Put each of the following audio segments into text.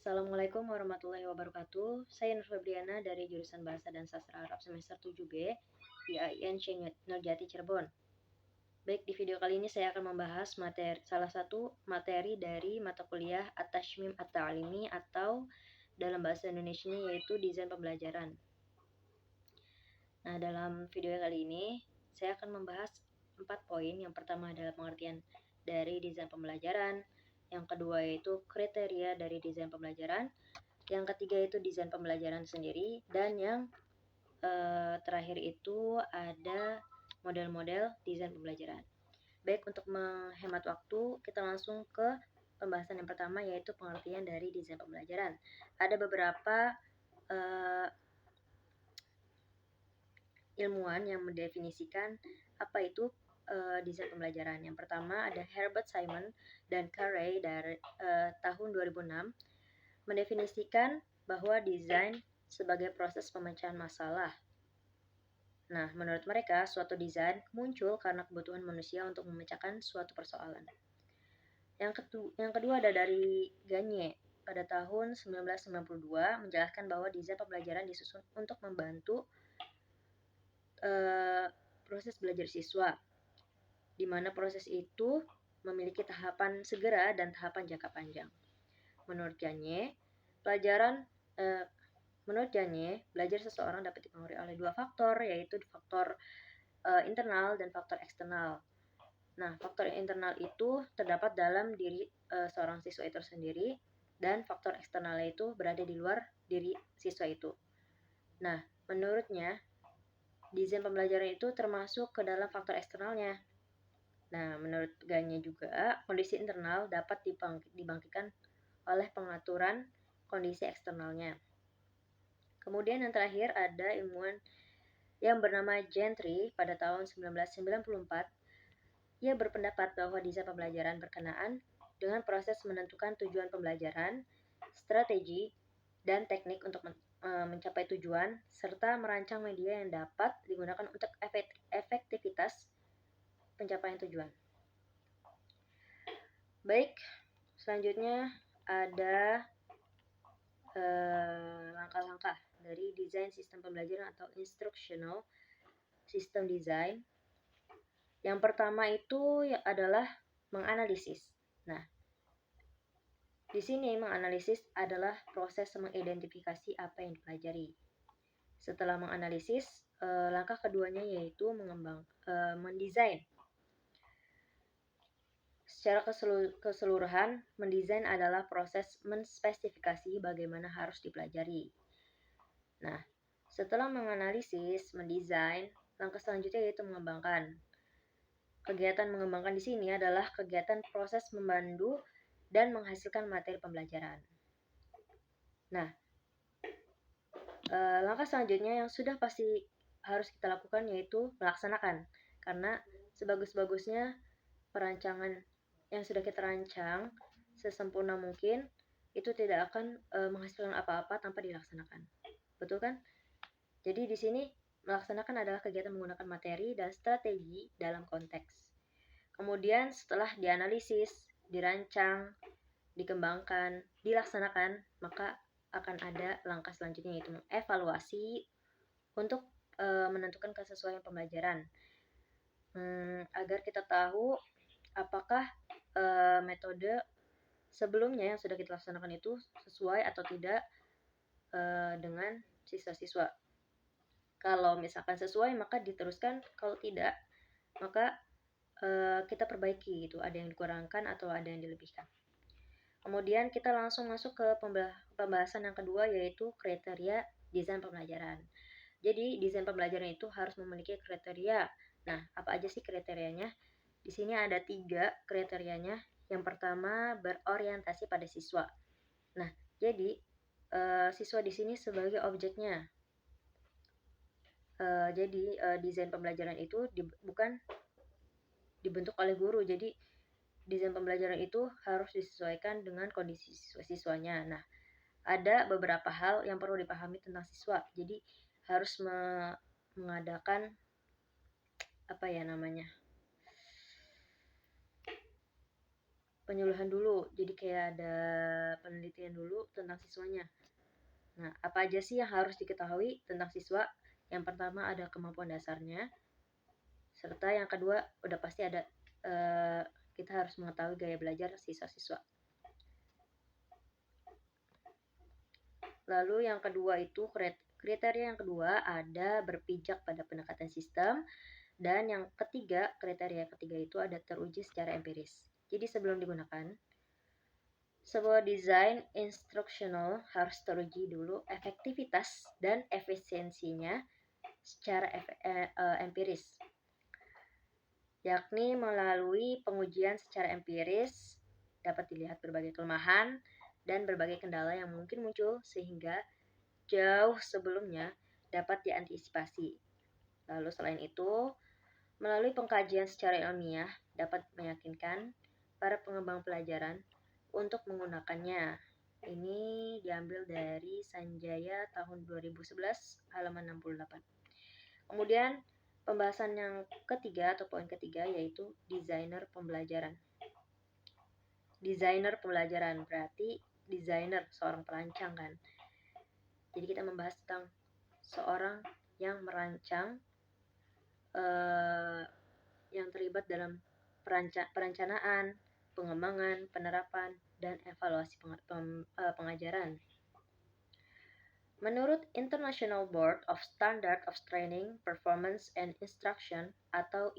Assalamualaikum warahmatullahi wabarakatuh. Saya Nur Febriana dari jurusan Bahasa dan Sastra Arab semester 7B di IAIN Syekh Nurjati Cirebon. Baik, di video kali ini saya akan membahas salah satu materi dari mata kuliah At-Tashmim At-Ta'limi atau dalam bahasa Indonesia yaitu desain pembelajaran. Nah, dalam video kali ini saya akan membahas 4 poin. Yang pertama adalah pengertian dari desain pembelajaran, yang kedua yaitu kriteria dari desain pembelajaran, yang ketiga itu desain pembelajaran sendiri, dan yang terakhir itu ada model-model desain pembelajaran. Baik, untuk menghemat waktu, kita langsung ke pembahasan yang pertama yaitu pengertian dari desain pembelajaran. Ada beberapa ilmuwan yang mendefinisikan apa itu desain pembelajaran. Yang pertama ada Herbert Simon dan Carey dari tahun 2006 mendefinisikan bahwa desain sebagai proses pemecahan masalah. Nah, menurut mereka, suatu desain muncul karena kebutuhan manusia untuk memecahkan suatu persoalan. Yang kedua ada dari Gagne pada tahun 1992 menjelaskan bahwa desain pembelajaran disusun untuk membantu proses belajar siswa, di mana proses itu memiliki tahapan segera dan tahapan jangka panjang. Menurut Gagne, belajar seseorang dapat dipengaruhi oleh dua faktor, yaitu faktor internal dan faktor eksternal. Nah, faktor internal itu terdapat dalam diri seorang siswa itu sendiri, dan faktor eksternalnya itu berada di luar diri siswa itu. Nah, menurutnya, desain pembelajaran itu termasuk ke dalam faktor eksternalnya. Nah, menurut Gagne juga, kondisi internal dapat dibangkitkan oleh pengaturan kondisi eksternalnya. Kemudian yang terakhir ada ilmuwan yang bernama Gentry pada tahun 1994. Ia berpendapat bahwa desain pembelajaran berkenaan dengan proses menentukan tujuan pembelajaran, strategi, dan teknik untuk mencapai tujuan, serta merancang media yang dapat digunakan untuk efektivitas pencapaian tujuan. Baik, selanjutnya ada langkah-langkah dari desain sistem pembelajaran atau instructional system design. Yang pertama itu adalah menganalisis. Nah, di sini menganalisis adalah proses mengidentifikasi apa yang dipelajari. Setelah menganalisis, langkah keduanya yaitu mendesain. Secara keseluruhan, mendesain adalah proses menspesifikasi bagaimana harus dipelajari. Nah, setelah menganalisis, mendesain, langkah selanjutnya yaitu mengembangkan. Kegiatan mengembangkan di sini adalah kegiatan proses memandu dan menghasilkan materi pembelajaran. Nah, langkah selanjutnya yang sudah pasti harus kita lakukan yaitu melaksanakan. Karena sebagus-bagusnya perancangan yang sudah kita rancang sesempurna mungkin itu tidak akan menghasilkan apa-apa tanpa dilaksanakan. Betul kan? Jadi di sini melaksanakan adalah kegiatan menggunakan materi dan strategi dalam konteks. Kemudian setelah dianalisis, dirancang, dikembangkan, dilaksanakan, maka akan ada langkah selanjutnya yaitu evaluasi untuk menentukan kesesuaian pembelajaran. Agar kita tahu apakah metode sebelumnya yang sudah kita laksanakan itu sesuai atau tidak dengan siswa-siswa. Kalau misalkan sesuai maka diteruskan, kalau tidak maka kita perbaiki gitu, ada yang dikurangkan atau ada yang dilebihkan. Kemudian kita langsung masuk ke pembahasan yang kedua yaitu kriteria desain pembelajaran. Jadi desain pembelajaran itu harus memiliki kriteria. Nah, apa aja sih kriterianya? Di sini ada 3 kriterianya. Yang pertama berorientasi pada siswa. Nah, jadi siswa di sini sebagai objeknya. Jadi desain pembelajaran itu bukan dibentuk oleh guru. Jadi desain pembelajaran itu harus disesuaikan dengan kondisi siswa-siswanya. Nah, ada beberapa hal yang perlu dipahami tentang siswa. Jadi harus mengadakan penyuluhan dulu. Jadi kayak ada penelitian dulu tentang siswanya. Nah, apa aja sih yang harus diketahui tentang siswa? Yang pertama ada kemampuan dasarnya, serta yang kedua udah pasti ada kita harus mengetahui gaya belajar siswa-siswa. Lalu yang kedua itu kriteria yang kedua ada berpijak pada pendekatan sistem, dan yang ketiga, kriteria ketiga itu ada teruji secara empiris. Jadi sebelum digunakan, sebuah desain instruksional harus teruji dulu efektivitas dan efisiensinya secara empiris, yakni melalui pengujian secara empiris dapat dilihat berbagai kelemahan dan berbagai kendala yang mungkin muncul sehingga jauh sebelumnya dapat diantisipasi. Lalu selain itu, melalui pengkajian secara ilmiah dapat meyakinkan para pengembang pelajaran untuk menggunakannya. Ini diambil dari Sanjaya tahun 2011 halaman 68. Kemudian pembahasan yang ketiga atau poin ketiga yaitu desainer pembelajaran. Desainer pembelajaran berarti desainer, seorang perancang kan. Jadi kita membahas tentang seorang yang merancang yang terlibat dalam perencanaan, pengembangan, penerapan, dan evaluasi pengajaran. Menurut International Board of Standard of Training, Performance and Instruction atau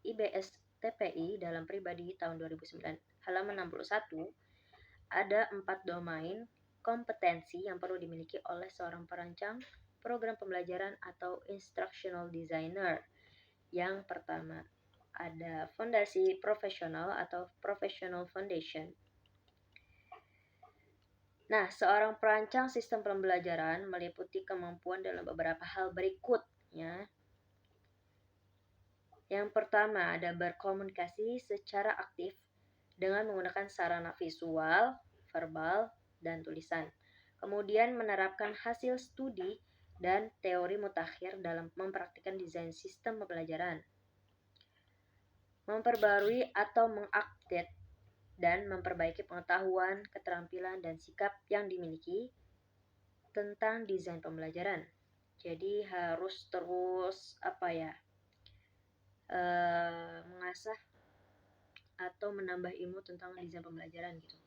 IBSTPI dalam pribadi tahun 2009 halaman 61, ada 4 domain kompetensi yang perlu dimiliki oleh seorang perancang program pembelajaran atau instructional designer. Yang pertama, ada fondasi profesional atau professional foundation. Nah, seorang perancang sistem pembelajaran meliputi kemampuan dalam beberapa hal berikutnya. Yang pertama, ada berkomunikasi secara aktif dengan menggunakan sarana visual, verbal, dan tulisan. Kemudian menerapkan hasil studi dan teori mutakhir dalam mempraktikkan desain sistem pembelajaran. Memperbarui atau mengupdate dan memperbaiki pengetahuan, keterampilan, dan sikap yang dimiliki tentang desain pembelajaran. Jadi harus terus mengasah atau menambah ilmu tentang desain pembelajaran gitu.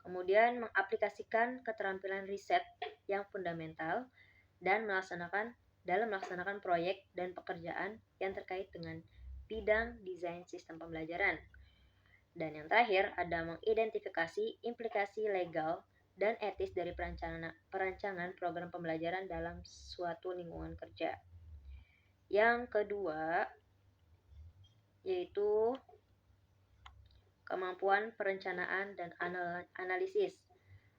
Kemudian mengaplikasikan keterampilan riset yang fundamental dan melaksanakan proyek dan pekerjaan yang terkait dengan bidang desain sistem pembelajaran. Dan yang terakhir ada mengidentifikasi implikasi legal dan etis dari perancangan program pembelajaran dalam suatu lingkungan kerja. Yang kedua yaitu kemampuan perencanaan dan analisis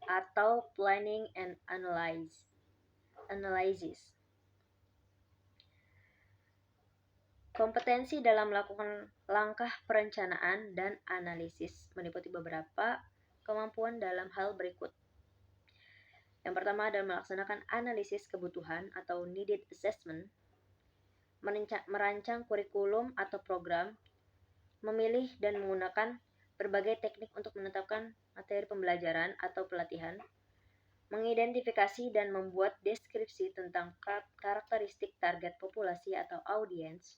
atau planning and analysis. Kompetensi dalam melakukan langkah perencanaan dan analisis meliputi beberapa kemampuan dalam hal berikut. Yang pertama adalah melaksanakan analisis kebutuhan atau needed assessment, merancang kurikulum atau program, memilih dan menggunakan berbagai teknik untuk menetapkan materi pembelajaran atau pelatihan, mengidentifikasi dan membuat deskripsi tentang karakteristik target populasi atau audiens,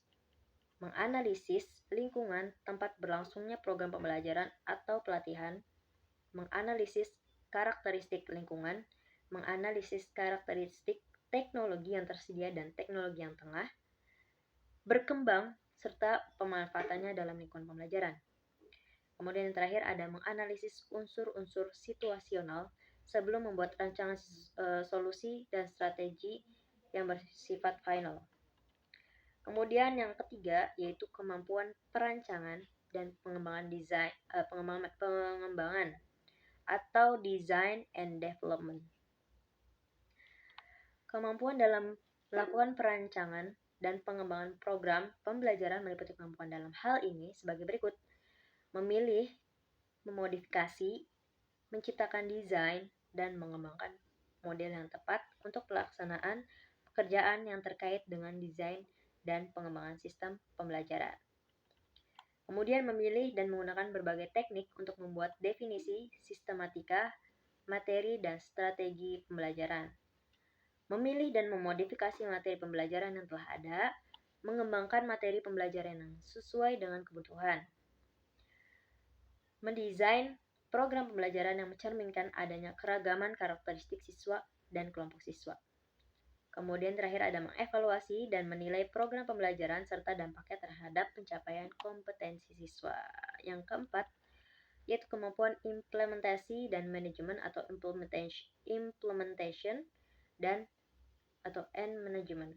menganalisis lingkungan tempat berlangsungnya program pembelajaran atau pelatihan, menganalisis karakteristik lingkungan, menganalisis karakteristik teknologi yang tersedia dan teknologi yang tengah berkembang serta pemanfaatannya dalam lingkungan pembelajaran. Kemudian yang terakhir ada menganalisis unsur-unsur situasional sebelum membuat rancangan solusi dan strategi yang bersifat final. Kemudian yang ketiga yaitu kemampuan perancangan dan pengembangan atau design and development. Kemampuan dalam melakukan perancangan dan pengembangan program pembelajaran meliputi kemampuan dalam hal ini sebagai berikut: memilih, memodifikasi, menciptakan desain, dan mengembangkan model yang tepat untuk pelaksanaan pekerjaan yang terkait dengan desain dan pengembangan sistem pembelajaran. Kemudian memilih dan menggunakan berbagai teknik untuk membuat definisi, sistematika, materi dan strategi pembelajaran. Memilih dan memodifikasi materi pembelajaran yang telah ada, mengembangkan materi pembelajaran yang sesuai dengan kebutuhan. Mendesain program pembelajaran yang mencerminkan adanya keragaman karakteristik siswa dan kelompok siswa. Kemudian terakhir ada mengevaluasi dan menilai program pembelajaran serta dampaknya terhadap pencapaian kompetensi siswa. Yang keempat, yaitu kemampuan implementasi dan manajemen atau implementation dan atau management.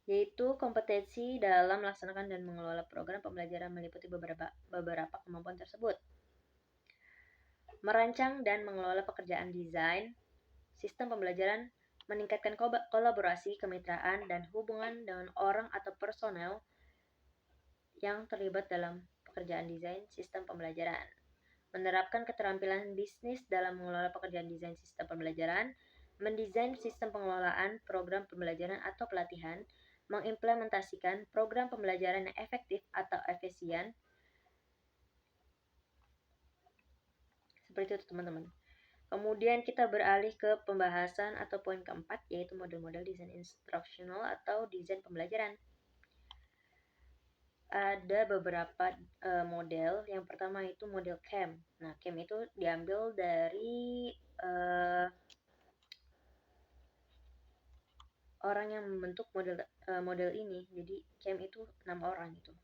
Yaitu kompetensi dalam melaksanakan dan mengelola program pembelajaran meliputi beberapa kemampuan tersebut. Merancang dan mengelola pekerjaan desain sistem pembelajaran, meningkatkan kolaborasi, kemitraan, dan hubungan dengan orang atau personel yang terlibat dalam pekerjaan desain sistem pembelajaran. Menerapkan keterampilan bisnis dalam mengelola pekerjaan desain sistem pembelajaran, mendesain sistem pengelolaan program pembelajaran atau pelatihan, mengimplementasikan program pembelajaran yang efektif atau efisien. Seperti itu teman-teman. Kemudian kita beralih ke pembahasan atau poin keempat, yaitu model-model desain instructional atau desain pembelajaran. Ada beberapa model. Yang pertama itu model CAM. Nah, CAM itu diambil dari orang yang membentuk model ini. Jadi CAM itu 6 orang itu.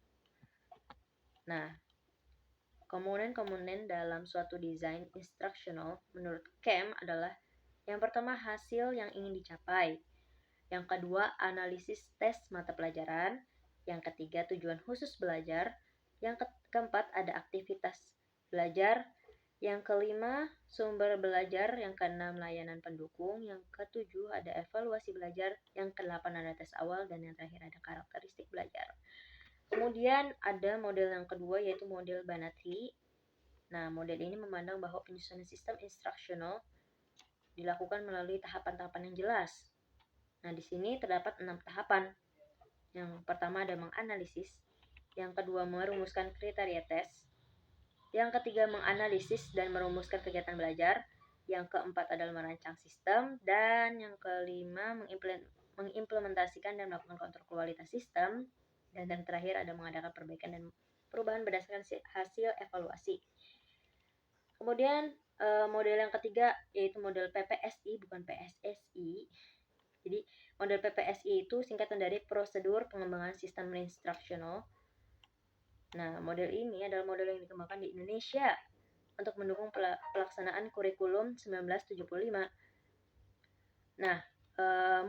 Nah, komponen-komponen dalam suatu desain instructional menurut CAM adalah yang pertama hasil yang ingin dicapai, yang kedua analisis tes mata pelajaran, yang ketiga tujuan khusus belajar, yang keempat ada aktivitas belajar, yang kelima sumber belajar, yang keenam layanan pendukung, yang ketujuh ada evaluasi belajar, yang kedelapan ada tes awal, dan yang terakhir ada karakteristik belajar. Kemudian ada model yang kedua yaitu model Banati. Nah, model ini memandang bahwa penyusunan sistem instructional dilakukan melalui tahapan-tahapan yang jelas. Nah, di sini terdapat 6 tahapan. Yang pertama ada menganalisis, yang kedua merumuskan kriteria tes, yang ketiga menganalisis dan merumuskan kegiatan belajar, yang keempat adalah merancang sistem, dan yang kelima mengimplementasikan dan melakukan kontrol kualitas sistem, dan yang terakhir ada mengadakan perbaikan dan perubahan berdasarkan hasil evaluasi. Kemudian model yang ketiga yaitu model PPSI, bukan PSSI. Jadi model PPSI itu singkatan dari prosedur pengembangan sistem instructional. Nah, model ini adalah model yang dikembangkan di Indonesia untuk mendukung pelaksanaan kurikulum 1975. Nah,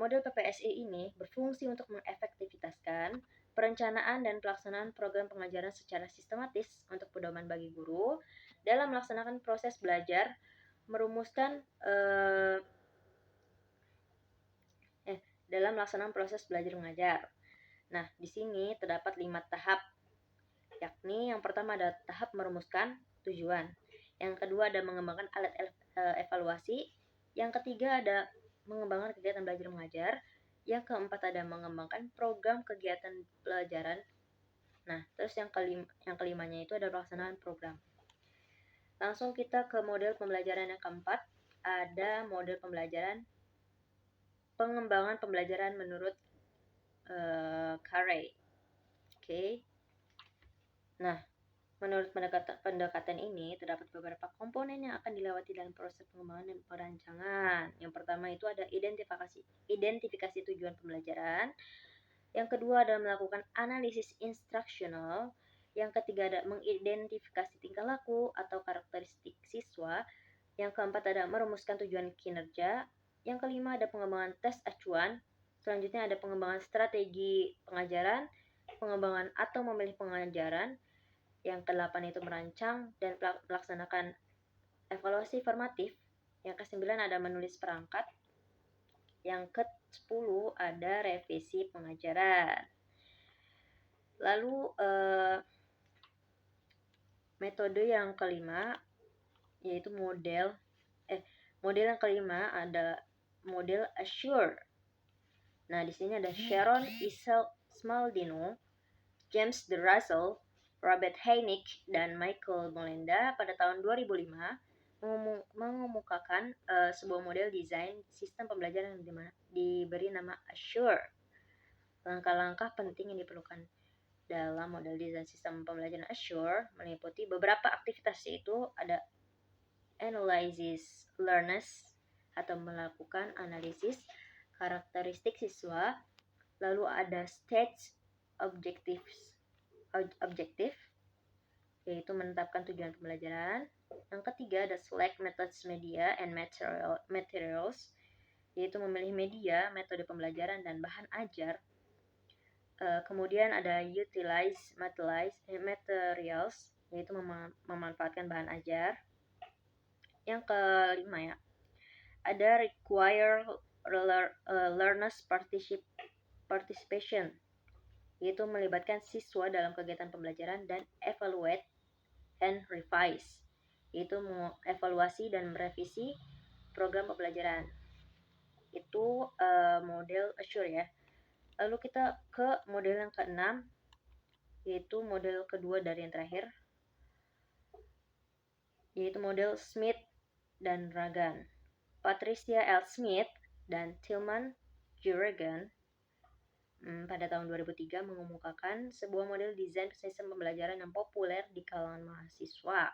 model PPSI ini berfungsi untuk mengefektivitaskan perencanaan dan pelaksanaan program pengajaran secara sistematis untuk pedoman bagi guru dalam melaksanakan proses belajar, merumuskan dalam melaksanakan proses belajar mengajar. Nah, di sini terdapat 5 tahap, yakni yang pertama ada tahap merumuskan tujuan, yang kedua ada mengembangkan alat evaluasi, yang ketiga ada mengembangkan kegiatan belajar mengajar, yang keempat ada mengembangkan program kegiatan pelajaran. Nah, terus yang kelimanya itu ada pelaksanaan program. Langsung kita ke model pembelajaran yang keempat, ada model pengembangan pembelajaran menurut Carey. Oke. Nah, menurut pendekatan ini terdapat beberapa komponen yang akan dilewati dalam proses pengembangan dan perancangan. Yang pertama itu ada identifikasi tujuan pembelajaran. Yang kedua adalah melakukan analisis instructional. Yang ketiga ada mengidentifikasi tingkah laku atau karakteristik siswa. Yang keempat ada merumuskan tujuan kinerja. Yang kelima ada pengembangan tes acuan. Selanjutnya ada pengembangan strategi pengajaran, pengembangan atau memilih pengajaran. Yang ke-8 itu merancang dan melaksanakan evaluasi formatif. Yang ke-9 ada menulis perangkat. Yang ke-10 ada revisi pengajaran. Lalu metode yang kelima yaitu model yang kelima ada model Assure. Nah, di sini ada Sharon Isel Smaldino, James de Russell, Robert Hynek dan Michael Molenda pada tahun 2005 mengemukakan sebuah model desain sistem pembelajaran yang diberi nama Assure. Langkah-langkah penting yang diperlukan dalam model desain sistem pembelajaran Assure meliputi beberapa aktivitas, yaitu ada analysis learners atau melakukan analisis karakteristik siswa, lalu ada stage objektif yaitu menetapkan tujuan pembelajaran. Yang ketiga ada select methods, media, and materials, yaitu memilih media, metode pembelajaran, dan bahan ajar. Kemudian ada utilize materials, yaitu memanfaatkan bahan ajar. Yang kelima ya, ada require learners participation, yaitu melibatkan siswa dalam kegiatan pembelajaran, dan evaluate and revise, yaitu mengevaluasi dan merevisi program pembelajaran. Itu model Assure ya. Lalu kita ke model yang keenam, yaitu model kedua dari yang terakhir, yaitu model Smith dan Ragan. Patricia L. Smith dan Tillman J. Ragan pada tahun 2003 mengemukakan sebuah model desain sistem pembelajaran yang populer di kalangan mahasiswa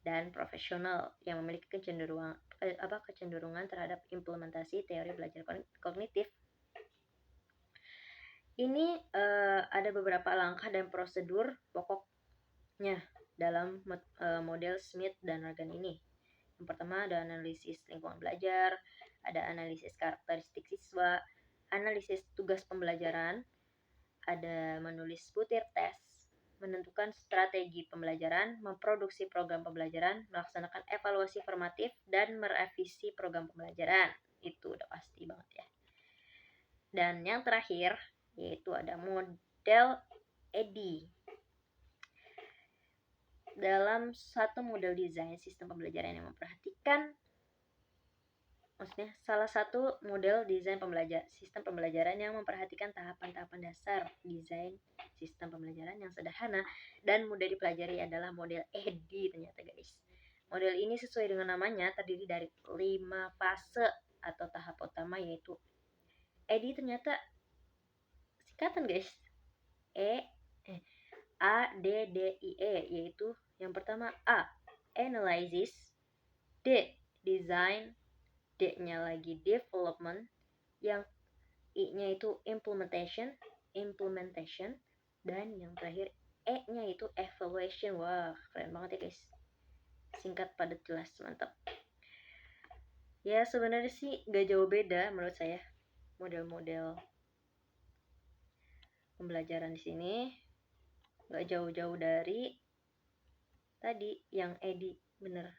dan profesional yang memiliki kecenderungan terhadap implementasi teori belajar kognitif. Ini ada beberapa langkah dan prosedur pokoknya dalam model Smith dan Ragan ini. Yang pertama ada analisis lingkungan belajar, ada analisis karakteristik siswa, analisis tugas pembelajaran, ada menulis butir tes, menentukan strategi pembelajaran, memproduksi program pembelajaran, melaksanakan evaluasi formatif, dan merevisi program pembelajaran. Itu udah pasti banget ya. Dan yang terakhir, yaitu ada model EDDI. Dalam satu model desain sistem pembelajaran yang memperhatikan, maksudnya salah satu model desain sistem pembelajaran yang memperhatikan tahapan-tahapan dasar desain sistem pembelajaran yang sederhana dan mudah dipelajari adalah model EDDI ternyata guys. Model ini sesuai dengan namanya terdiri dari 5 fase atau tahap utama, yaitu EDDI ternyata singkatan guys. ADDIE, yaitu yang pertama A, analysis, D, design, D-nya lagi development, yang I-nya itu implementation, dan yang terakhir E-nya itu evaluation. Wah, keren banget ya guys. Singkat, padat, jelas, mantap. Ya sebenarnya sih gak jauh beda menurut saya model-model pembelajaran di sini. Gak jauh-jauh dari tadi yang EDDI, bener.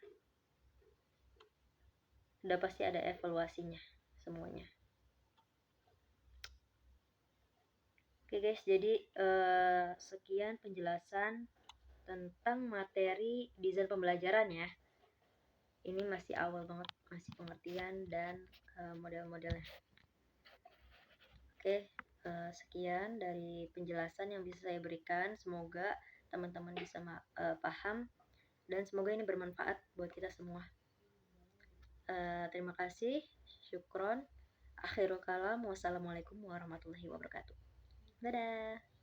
Udah pasti ada evaluasinya semuanya. Oke guys, jadi sekian penjelasan tentang materi desain pembelajaran ya. Ini masih awal banget, masih pengertian dan model-modelnya. Oke, sekian dari penjelasan yang bisa saya berikan. Semoga teman-teman bisa paham dan semoga ini bermanfaat buat kita semua. Terima kasih. Syukron. Akhirul kalam. Wassalamualaikum warahmatullahi wabarakatuh. Dadah.